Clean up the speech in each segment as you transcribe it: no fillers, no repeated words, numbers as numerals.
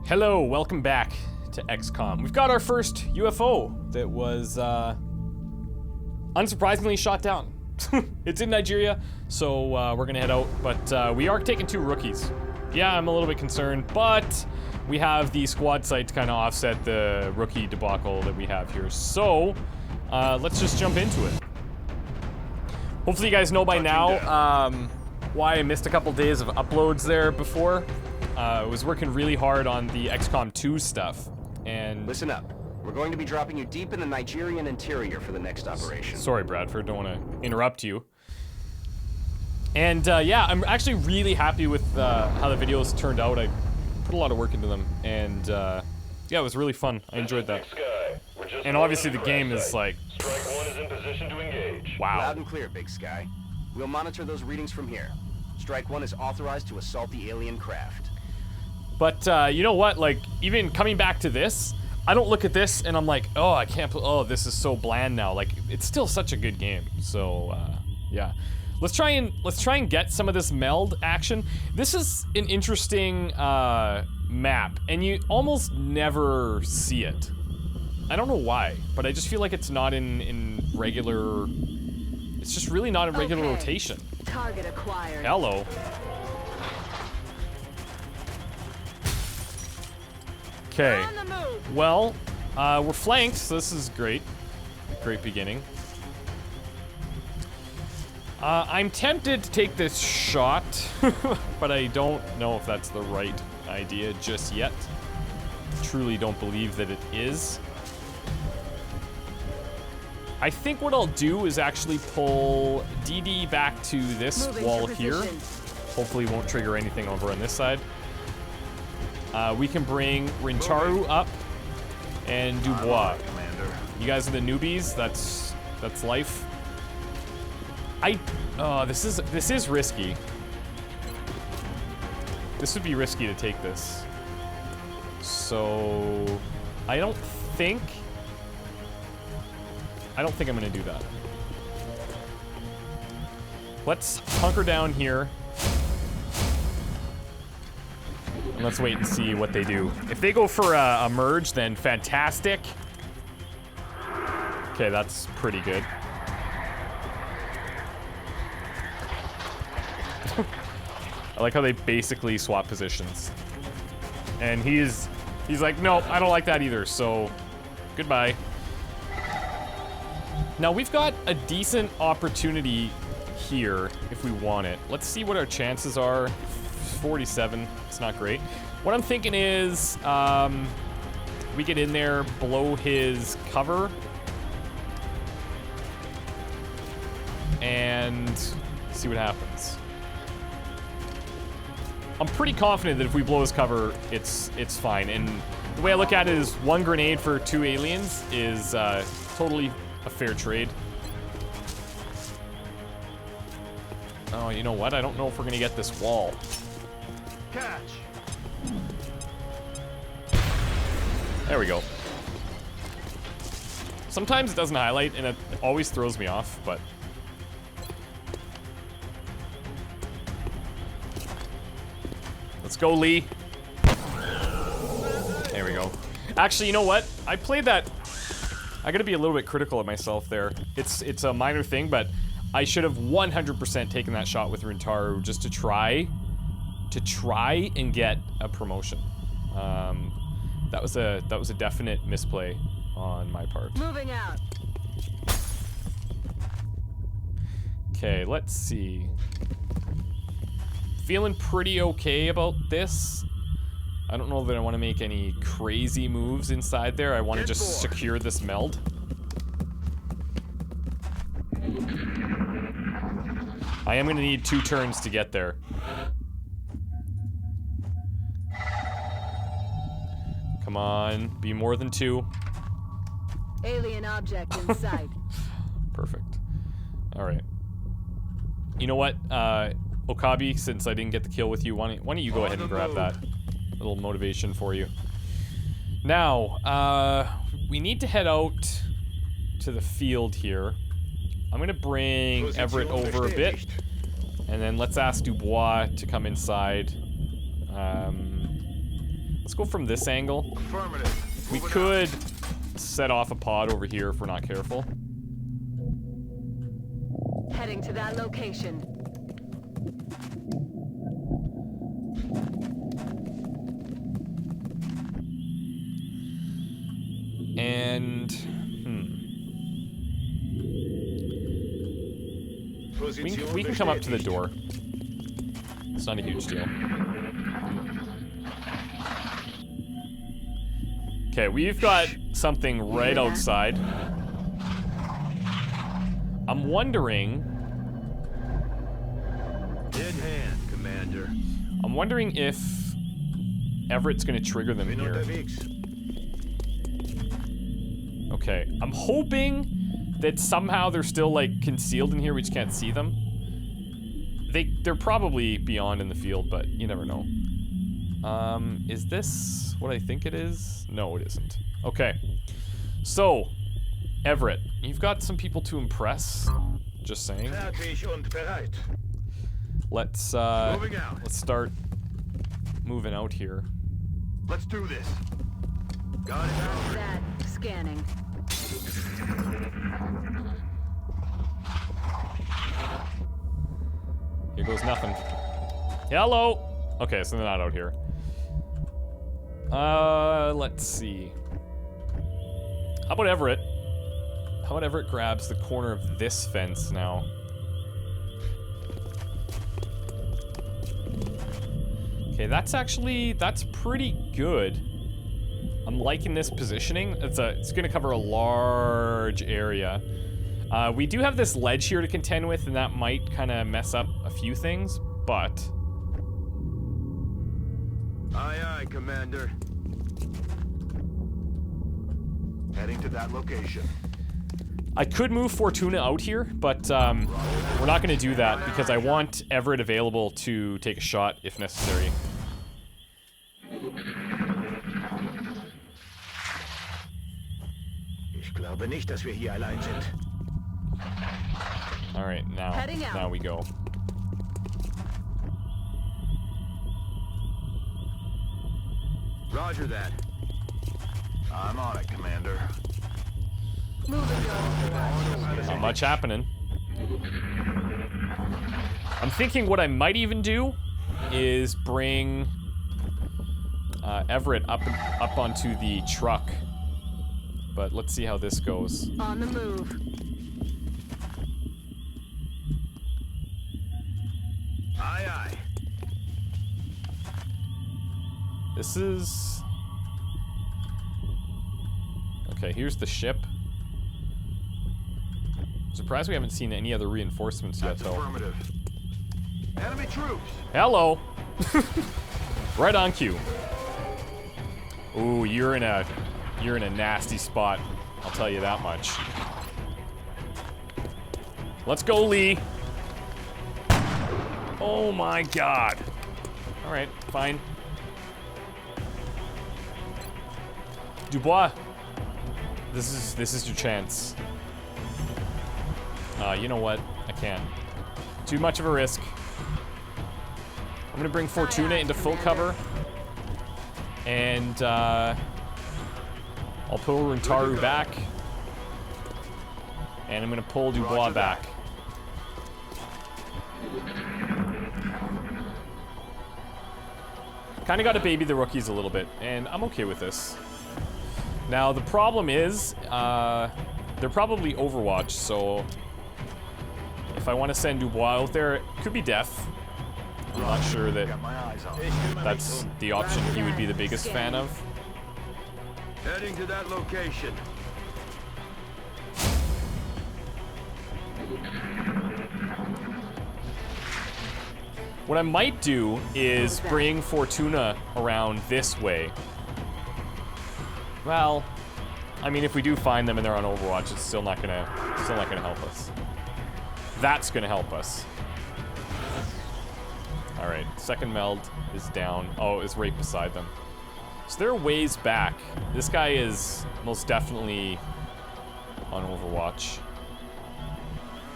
Hello, welcome back to XCOM. We've got our first UFO that was, unsurprisingly shot down. It's in Nigeria, so we're gonna head out, but we are taking 2 rookies. Yeah, I'm a little bit concerned, but we have the squad site to kind of offset the rookie debacle that we have here. So, let's just jump into it. Hopefully you guys know by now why I missed a couple days of uploads there before. I was working really hard on the XCOM 2 stuff, and... Listen up. We're going to be dropping you deep in the Nigerian interior for the next operation. Sorry, Bradford, don't want to interrupt you. And, yeah, I'm actually really happy with how the videos turned out. I put a lot of work into them, and, yeah, it was really fun. I enjoyed that. And obviously the game is, like... Strike 1 is in position to engage. Wow. Loud and clear, Big Sky. We'll monitor those readings from here. Strike 1 is authorized to assault the alien craft. But, you know what, like, even coming back to this, I don't look at this and I'm like, oh, I can't, oh, this is so bland now. Like, it's still such a good game. So, yeah. Let's try and get some of this meld action. This is an interesting, map, and you almost never see it. I don't know why, but I just feel like it's not in regular, it's just really not in regular rotation. Target acquired. Hello. Okay, well, we're flanked, so this is great. Great beginning. I'm tempted to take this shot, but I don't know if that's the right idea just yet. Truly don't believe that it is. I think what I'll do is actually pull DD back to this wall here. Hopefully won't trigger anything over on this side. We can bring Rintaru up and Dubois. You guys are the newbies. That's life. This is risky. This would be risky to take this. So I don't think I'm gonna do that. Let's hunker down here. And let's wait and see what they do. If they go for a merge, then fantastic. Okay, that's pretty good. I like how they basically swap positions. And he's like, nope, I don't like that either, so goodbye. Now we've got a decent opportunity here if we want it. Let's see what our chances are. 47, it's not great. What I'm thinking is, we get in there, blow his cover, and see what happens. I'm pretty confident that if we blow his cover, it's fine. And the way I look at it is 1 grenade for 2 aliens is totally a fair trade. Oh, you know what? I don't know if we're gonna get this wall. Catch. There we go. Sometimes it doesn't highlight, and it always throws me off, but... Let's go, Lee. There we go. Actually, you know what? I played that... I gotta be a little bit critical of myself there. It's a minor thing, but I should have 100% taken that shot with Rintaru just to try and get a promotion. That was a definite misplay on my part. Moving out. Okay, let's see. Feeling pretty okay about this. I don't know that I want to make any crazy moves inside there. I want to just secure this meld. I am going to need 2 turns to get there. Come on, be more than 2. Alien object in sight. Perfect. All right. You know what, Okabe, since I didn't get the kill with you, why don't you go ahead and grab that? A little motivation for you. Now, we need to head out to the field here. I'm gonna bring Everett over a bit, and then let's ask Dubois to come inside. Let's go from this angle. Affirmative. We Moving could set off a pod over here if we're not careful. Heading to that location. And we can come up to the door. It's not a huge deal. Okay, we've got something right outside. I'm wondering. In hand, Commander. I'm wondering if Everett's gonna trigger them here. Okay, I'm hoping that somehow they're still like concealed in here. We just can't see them. They're probably beyond in the field, but you never know. Is this what I think it is? No, it isn't. Okay, so Everett, you've got some people to impress. Just saying. Let's start moving out here. Let's do this. Got it out. That scanning. Here goes nothing. Hello. Okay, so they're not out here. Let's see. How about Everett? How about Everett grabs the corner of this fence now? Okay, that's pretty good. I'm liking this positioning. It's gonna cover a large area. We do have this ledge here to contend with, and that might kind of mess up a few things, but... Aye, aye, Commander. Heading to that location. I could move Fortuna out here, but we're not gonna do that because I want Everett available to take a shot if necessary. Ich glaube nicht, dass wir hier allein sind. All right, now we go. Roger that. I'm on it, Commander. Moving go. Not much happening. I'm thinking what I might even do is bring Everett up onto the truck. But let's see how this goes. On the move. Aye, aye. This is... Okay, here's the ship. I'm surprised we haven't seen any other reinforcements yet, That's though. affirmative. Enemy troops. Hello! Right on cue. Ooh, you're in a nasty spot. I'll tell you that much. Let's go, Lee. Oh my god. All right, fine. Dubois, this is your chance. You know what? I can't. Too much of a risk. I'm gonna bring Fortuna into full cover, and I'll pull Runtaru back, and I'm gonna pull Dubois back. Kind of got to baby the rookies a little bit, and I'm okay with this. Now the problem is, they're probably Overwatch, so if I want to send Dubois out there, it could be death. I'm not sure that Got my eyes on. that's the option he would be the biggest fan of. Heading to that location. What I might do is bring Fortuna around this way. Well, I mean, if we do find them and they're on Overwatch, it's still not gonna help us. That's gonna help us. All right, second meld is down. Oh, it's right beside them. So they're ways back. This guy is most definitely on Overwatch.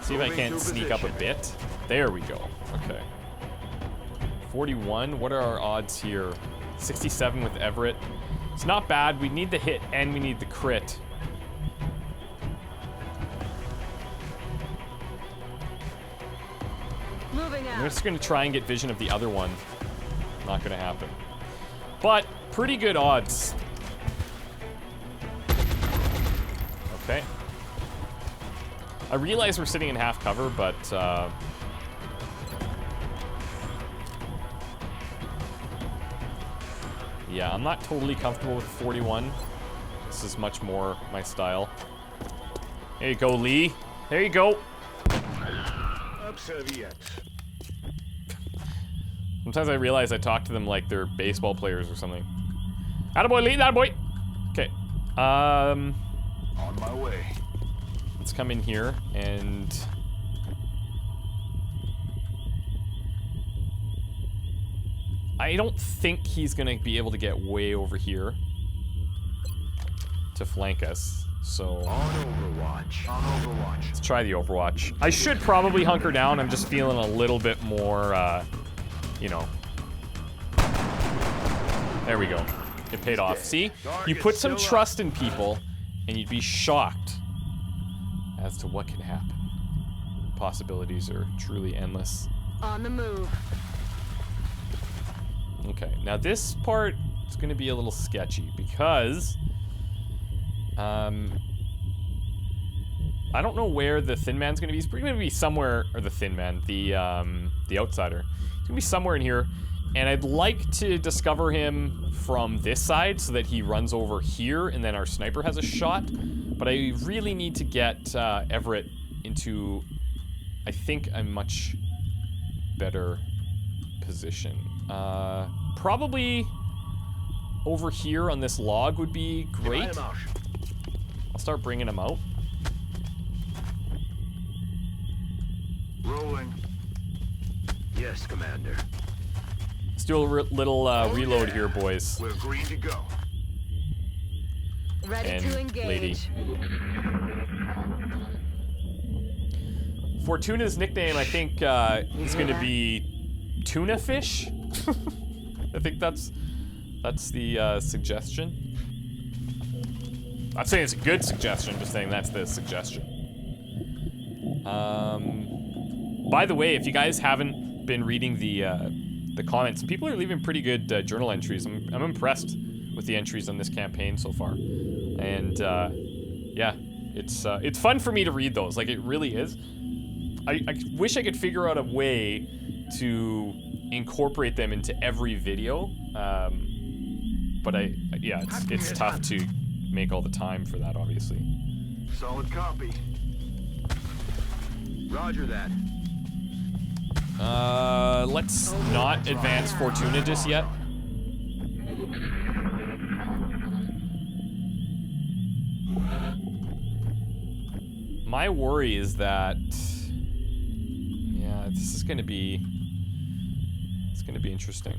See if I can't sneak up a bit. There we go. Okay. 41. What are our odds here? 67 with Everett. It's not bad. We need the hit and we need the crit. Moving I'm out. just gonna try and get vision of the other one. Not gonna happen. But pretty good odds. Okay. I realize we're sitting in half cover, but yeah, I'm not totally comfortable with 41. This is much more my style. There you go, Lee. There you go. Sometimes I realize I talk to them like they're baseball players or something. Attaboy, Lee, attaboy. Okay. On my way. Let's come in here and... I don't think he's gonna be able to get way over here to flank us, so... On Overwatch. On Overwatch. Let's try the Overwatch. I should probably hunker down. I'm just feeling a little bit more, you know. There we go. It paid off. See? You put some trust in people, and you'd be shocked as to what can happen. Possibilities are truly endless. On the move. Okay, now this part is going to be a little sketchy because I don't know where the Thin Man's going to be. He's going to be somewhere, or the Thin Man, the Outsider. He's going to be somewhere in here, and I'd like to discover him from this side so that he runs over here, and then our sniper has a shot. But I really need to get Everett into, I think, a much better position. Probably over here on this log would be great. I'll start bringing him out. Rolling. Yes, Commander. Let's do a little reload here, boys. We're green to go. Ready And to engage. lady. Fortuna's nickname, I think, is going to be Tuna Fish. I think that's the suggestion. Not saying it's a good suggestion, just saying that's the suggestion. By the way, if you guys haven't been reading the comments, people are leaving pretty good journal entries. I'm impressed with the entries on this campaign so far, and yeah, it's fun for me to read those. Like, it really is. I wish I could figure out a way to incorporate them into every video, but yeah, it's tough to make all the time for that, obviously. Solid copy. Roger that. Let's not advance Fortuna just yet. My worry is that, yeah, this is gonna be, it's gonna be interesting.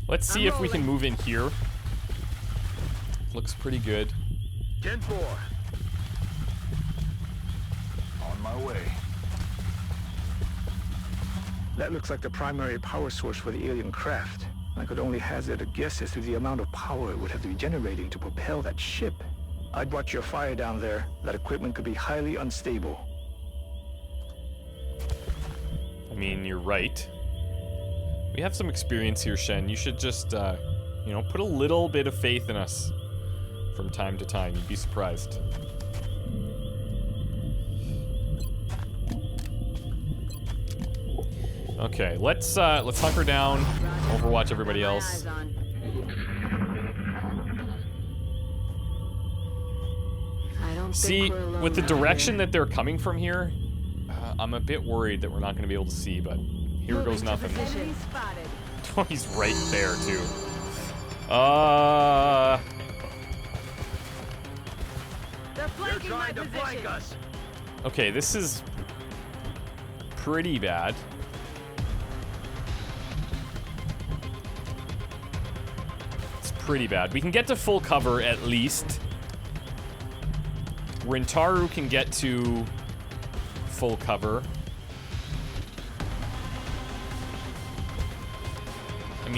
Let's see if we can move in here. Looks pretty good. 10-4. On my way. That looks like the primary power source for the alien craft. I could only hazard a guess as to the amount of power it would have to be generating to propel that ship. I'd watch your fire down there. That equipment could be highly unstable. I mean, you're right. We have some experience here, Shen. You should just, you know, put a little bit of faith in us from time to time. You'd be surprised. Okay, let's hunker down, overwatch everybody else. See, with the direction that they're coming from here, I'm a bit worried that we're not going to be able to see, but here goes nothing. Oh, he's right there, too. They're trying to flank us. Okay, this is pretty bad. It's pretty bad. We can get to full cover at least. Rintaru can get to full cover.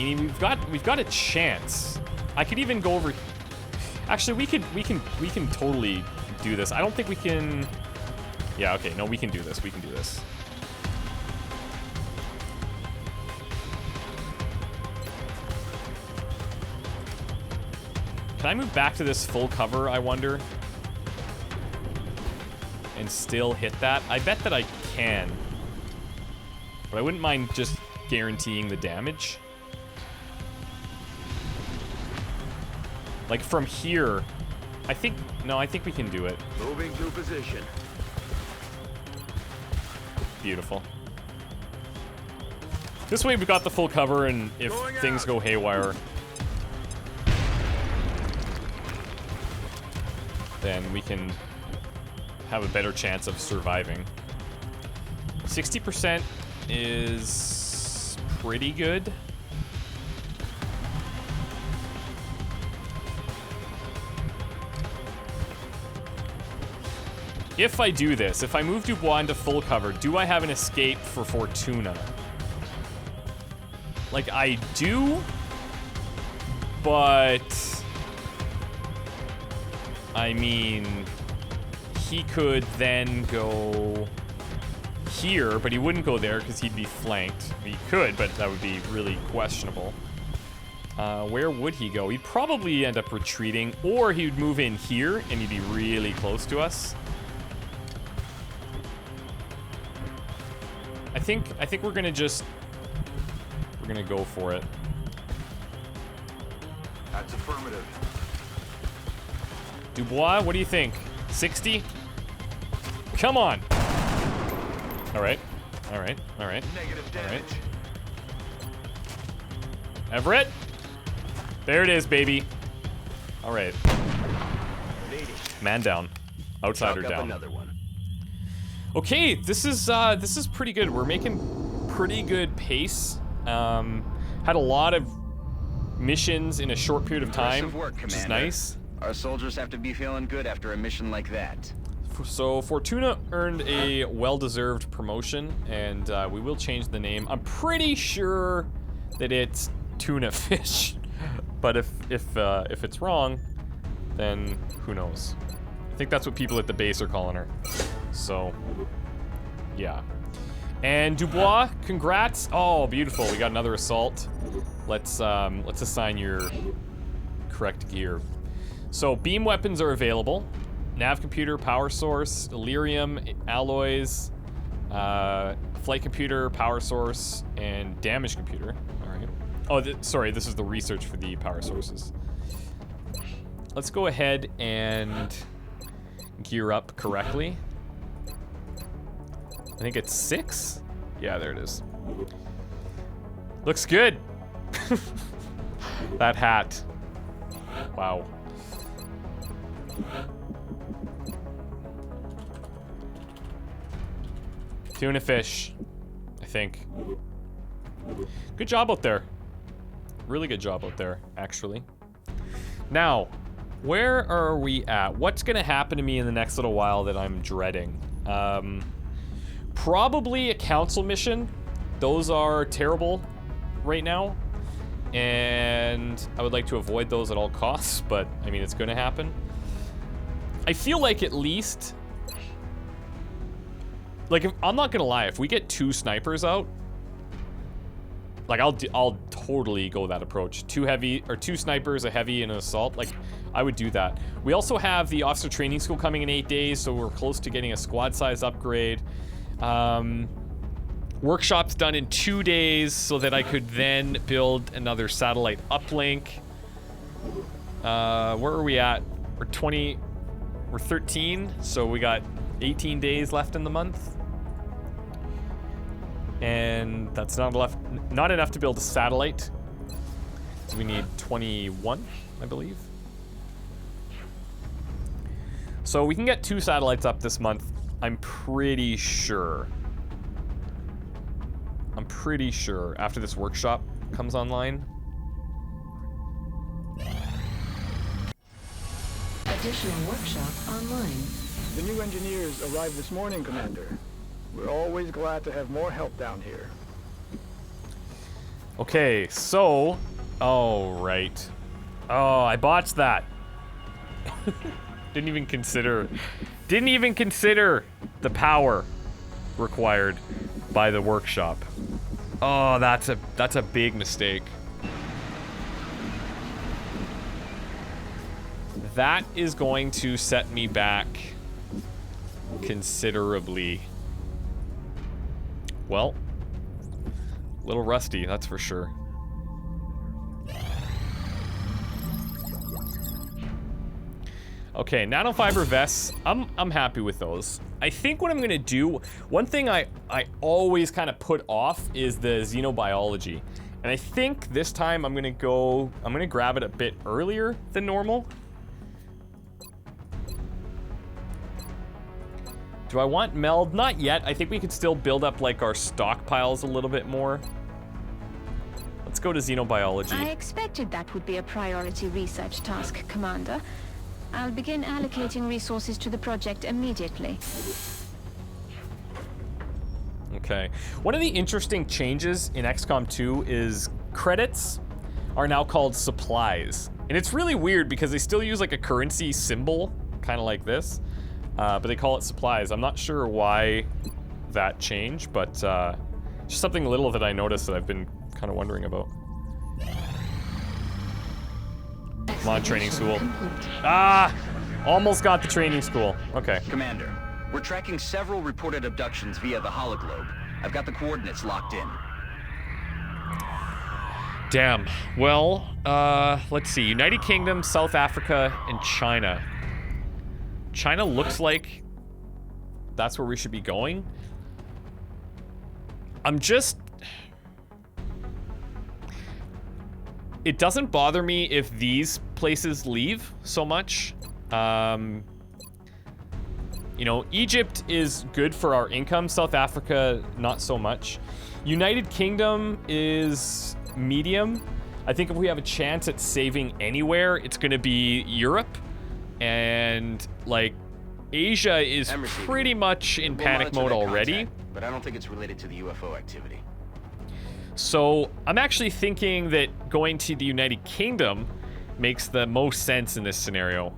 mean, we've got a chance. I could even go over. Actually, we can totally do this. I don't think we can. Yeah, okay, no, we can do this. We can do this. Can I move back to this full cover, I wonder? And still hit that? I bet that I can. But I wouldn't mind just guaranteeing the damage. Like from here, I think we can do it. Moving to position. Beautiful. This way we've got the full cover, and if things go haywire, then we can have a better chance of surviving. 60% is pretty good. If I do this, if I move Dubois into full cover, do I have an escape for Fortuna? Like, I do, but I mean, he could then go here, but he wouldn't go there because he'd be flanked. He could, but that would be really questionable. Where would he go? He'd probably end up retreating, or he would move in here and he'd be really close to us. I think we're gonna go for it. That's affirmative. Dubois, what do you think? 60? Come on. All right. All right. All right. Negative All damage. right. Everett. There it is, baby. All right. Man down. Outsider Chalk up down. another one. Okay, this is pretty good. We're making pretty good pace. Had a lot of missions in a short period of time, Impressive work, which is Commander. nice. Our soldiers have to be feeling good after a mission like that. So Fortuna earned a well-deserved promotion, and we will change the name. I'm pretty sure that it's tuna fish, but if it's wrong, then who knows? I think that's what people at the base are calling her. So, yeah. And Dubois, congrats! Oh, beautiful. We got another assault. Let's assign your correct gear. So beam weapons are available. Nav computer, power source, Illyrium, alloys, flight computer, power source, and damage computer. All right. Oh, sorry, this is the research for the power sources. Let's go ahead and gear up correctly. I think it's 6? Yeah, there it is. Looks good. That hat. Wow. Tuna fish, I think. Good job out there. Really good job out there, actually. Now, where are we at? What's gonna happen to me in the next little while that I'm dreading? Probably a council mission. Those are terrible right now. And I would like to avoid those at all costs, but I mean, it's gonna happen. I feel like at least, like, I'm not gonna lie, if we get 2 snipers out, like, I'll totally go that approach. 2 snipers, a heavy, and an assault. Like, I would do that. We also have the officer training school coming in 8 days, so we're close to getting a squad size upgrade. Workshop's done in 2 days, so that I could then build another satellite uplink. Where are we at? We're 13, so we got 18 days left in the month. And that's not enough to build a satellite. So we need 21, I believe. So we can get 2 satellites up this month, I'm pretty sure. After this workshop comes online. Additional workshop online. The new engineers arrived this morning, Commander. We're always glad to have more help down here. Okay, so... Oh, right. Oh, I botched that. Didn't even consider the power required by the workshop. Oh, that's a big mistake. That is going to set me back considerably. Well, a little rusty, that's for sure. Okay, nanofiber vests, I'm happy with those. I think what I'm gonna do, one thing I always kind of put off is the xenobiology. And I think this time I'm gonna grab it a bit earlier than normal. Do I want meld? Not yet. I think we could still build up like our stockpiles a little bit more. Let's go to xenobiology. I expected that would be a priority research task, Commander. I'll begin allocating resources to the project immediately. Okay. One of the interesting changes in XCOM 2 is credits are now called supplies. And it's really weird because they still use like a currency symbol, kind of like this. But they call it supplies. I'm not sure why that changed, but just something little that I noticed that I've been kind of wondering about. Come on, training school. Ah! Almost got the training school. Okay. Commander, we're tracking several reported abductions via the hologlobe. I've got the coordinates locked in. Damn. Well, let's see. United Kingdom, South Africa, and China. China looks like that's where we should be going. It doesn't bother me if these places leave so much. You know, Egypt is good for our income. South Africa, not so much. United Kingdom is medium. I think if we have a chance at saving anywhere, it's going to be Europe. And, like, Asia is pretty much in panic mode already. Contact, but I don't think it's related to the UFO activity. So, I'm actually thinking that going to the United Kingdom makes the most sense in this scenario.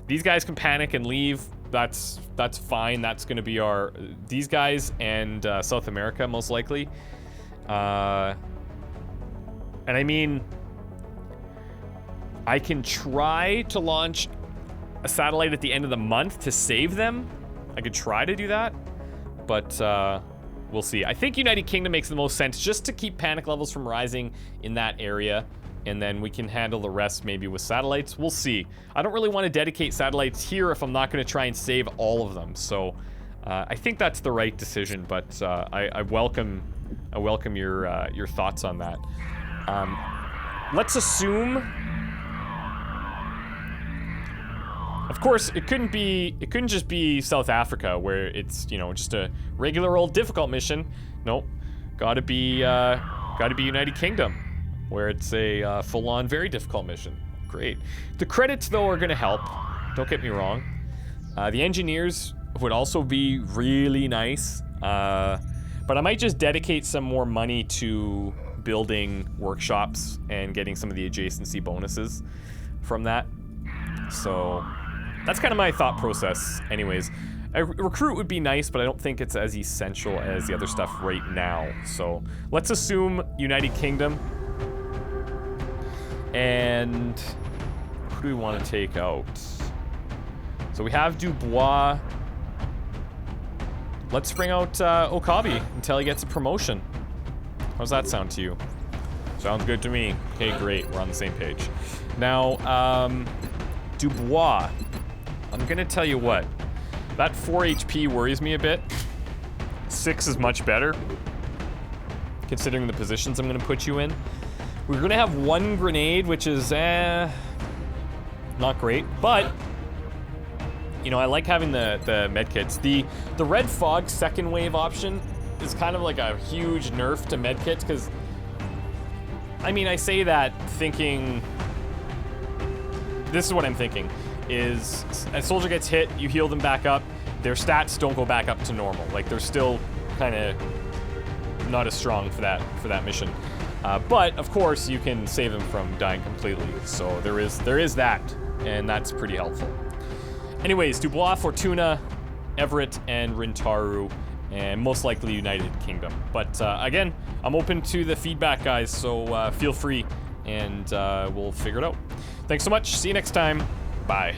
These guys can panic and leave. That's fine. That's going to be our... These guys and South America, most likely. And I mean... I can try to launch a satellite at the end of the month to save them. I could try to do that, but we'll see. I think United Kingdom makes the most sense just to keep panic levels from rising in that area, and then we can handle the rest maybe with satellites. We'll see. I don't really want to dedicate satellites here if I'm not going to try and save all of them. So I think that's the right decision, but I welcome your thoughts on that. Let's assume... Of course, it couldn't just be South Africa where it's, you know, just a regular old difficult mission. Nope. Gotta be United Kingdom where it's a full-on very difficult mission. Great. The credits though are gonna help. Don't get me wrong. The engineers would also be really nice. But I might just dedicate some more money to building workshops and getting some of the adjacency bonuses from that. So that's kind of my thought process anyways. A recruit would be nice, but I don't think it's as essential as the other stuff right now. So let's assume United Kingdom. And who do we want to take out? So we have Dubois. Let's bring out Okabe until he gets a promotion. How's that sound to you? Sounds good to me. Okay, great. We're on the same page. Now, Dubois. I'm gonna tell you what. That 4 HP worries me a bit. 6 is much better, considering the positions I'm gonna put you in. We're gonna have 1 grenade, which is, not great, but, you know, I like having the medkits. The Red Fog second wave option is kind of like a huge nerf to medkits, because, I mean, I say that thinking, this is what I'm thinking. Is a soldier gets hit, you heal them back up, their stats don't go back up to normal. Like, they're still kind of not as strong for that mission. But of course, you can save them from dying completely. So there is that, and that's pretty helpful. Anyways, Dubois, Fortuna, Everett, and Rintaru, and most likely United Kingdom. But again, I'm open to the feedback, guys, so feel free, and we'll figure it out. Thanks so much. See you next time. Bye.